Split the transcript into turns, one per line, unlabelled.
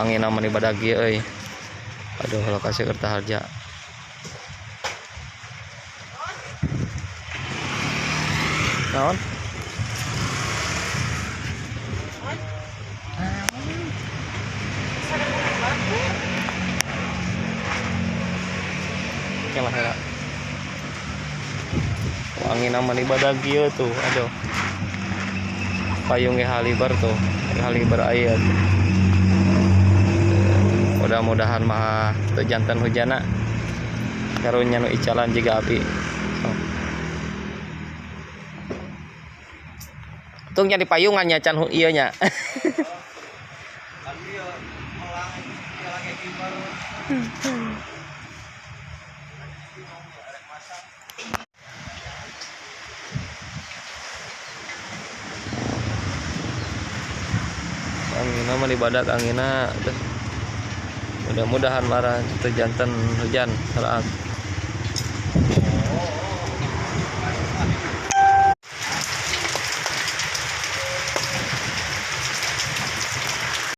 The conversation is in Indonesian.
angin aman di badag ieu euy. Aduh lokasi Kertaharja. Naon? Kelah ya. Angin aman di badag ieu tuh, aduh. Payung ge halibar tuh, halibar aya tuh. Mudah-mudahan mah teu janten hujana. Karunya nu icalan jiga api. Tung nya di payungan nya can ieu nya. Angina mah di badak angina. Mudah-mudahan marah teu janten hujan salaak.